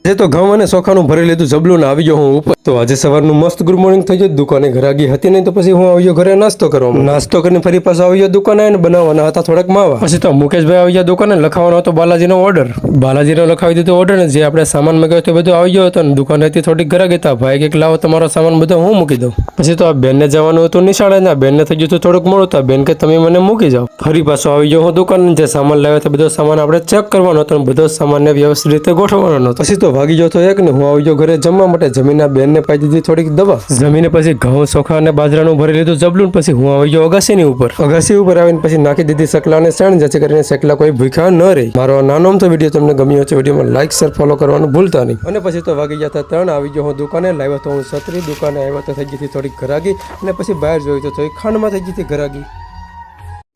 જે તો ઘઉં અને ચોખાનું ભરી લીધું જબલું ને આવી ગયો હું ઉપર. તો આજે સવારનું મસ્ત ગુડ મોર્નિંગ થઈ ગયું. દુકાને ઘરાગી હતી નહીં તો પછી હું આવી ગયો ઘરે નાસ્તો કરવા. નાસ્તો કરીને ફરી પાછો આવી ગયો દુકાને આવીને બનાવવાના હતા થોડાક માવા. પછી તો મુકેશભાઈ આવી ગયા દુકાને લખાવવાનો હતો બાલાજીનો ઓર્ડર. બાલાજીનો લખાવી દીધો ઓર્ડર ને જે આપણે સામાન મંગાવ્યો તો બધું આવી ગયો હતો ને દુકાન હતી થોડીક ઘરાગી હતા. ભાઈ કે લાવો તમારો સામાન બધો હું મૂકી દઉં. પછી તો આ બેનને જવાનું હતું નિશાળે ના બેનને થઈ ગયું થોડુંક મોડું હતા. બેન કે તમે મને મૂકી જાઓ. ફરી પાછો આવી ગયો હું દુકાન. જે સામાન લાવ્યો હતો બધો સામાન આપણે ચેક કરવાનો હતો બધો સામાનને વ્યવસ્થિત રીતે ગોઠવવાનો હતો. પછી તો ભાગી ગયો તો એક ને હું આવી ગયો ઘરે જમવા માટે. જમીનના બેનને પાઈ દીધી થોડીક દવા. જમીને પછી ઘઉં ચોખા અને બાજરાનું ભરી લીધું જબલું. પછી હું આવી ગયો અગાસીની ઉપર. અગાસી ઉપર આવીને પછી નાખી દીધી સકલા અને શેણ જેથી કરીને સકલા કોઈ ભૂખ્યા ન રહે. મારો નાનો અમથો વિડીયો તમને ગમ્યો છે વિડીયોમાં લાઈક શેર ફોલો કરવાનું ભૂલતા નહીં. અને પછી તો વાગી ગયા હતા 3. આવી ગયો હું દુકાને. લાવ્યો તો હું છત્રી. દુકાને આવ્યો તો થઈ ગઈ હતી થોડીક ઘરાગી અને પછી બહાર જોયું તો થોડી ખાંડમાં થઈ ગઈ હતી ઘરાગી.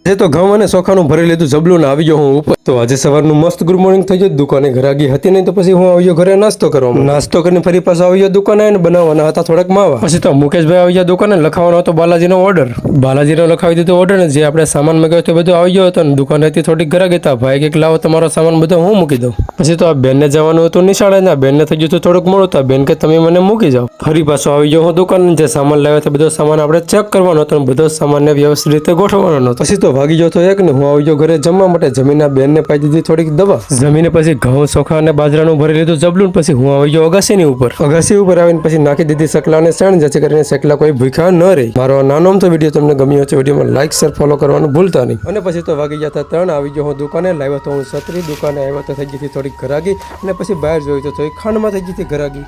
જે તો ઘઉં અને ચોખાનું ભરી લીધું જબલું ને આવી ગયો હું ઉપર. તો આજે સવારનું મસ્ત ગુડ મોર્નિંગ થઈ ગયું. દુકાને ઘરાગી હતી નહીં તો પછી હું આવી ગયો ઘરે નાસ્તો કરવા. નાસ્તો કરીને ફરી પાછો આવી ગયો દુકાને આવીને બનાવવાના હતા થોડાક માવા. પછી તો મુકેશભાઈ આવી ગયા દુકાને લખાવવાનો હતો બાલાજીનો ઓર્ડર. બાલાજીનો લખાવી દીધો ઓર્ડર ને જે આપણે સામાન મંગાવ્યો તો બધું આવી ગયો હતો ને દુકાન હતી થોડીક ઘરાગી હતા. ભાઈ કે લાવો તમારો સામાન બધો હું મૂકી દઉં. પછી તો આ બેનને જવાનું હતું નિશાળે ના બેનને થઈ ગયું થોડુંક મોડું હતા. બેન કે તમે મને મૂકી જાઓ. ફરી પાછો આવી ગયો હું દુકાન. જે સામાન લાવ્યો તો બધો સામાન આપણે ચેક કરવાનો હતો બધો સામાનને વ્યવસ્થિત રીતે ગોઠવવાનો હતો. પછી તો ભાગી ગયો તો એક ને હું આવી ગયો ઘરે જમવા માટે. જમીનના બેનને પાઈ દીધી થોડીક દવા. જમીને પછી ઘઉં ચોખા અને બાજરાનું ભરી લીધું જબલું. પછી હું આવી ગયો અગાસીની ઉપર. અગાસી ઉપર આવીને પછી નાખી દીધી સકલા અને શેણ જેથી કરીને સકલા કોઈ ભૂખ્યા ન રહે. મારો નાનો અમથો વિડીયો તમને ગમ્યો છે વિડીયોમાં લાઈક શેર ફોલો કરવાનું ભૂલતા નહીં. અને પછી તો વાગી ગયા હતા 3. આવી ગયો હું દુકાને. લાવ્યો તો હું છત્રી. દુકાને આવ્યો તો થઈ ગઈ હતી થોડીક ઘરાગી અને પછી બહાર જોયું તો થોડી ખાંડમાં થઈ ગઈ હતી ઘરાગી.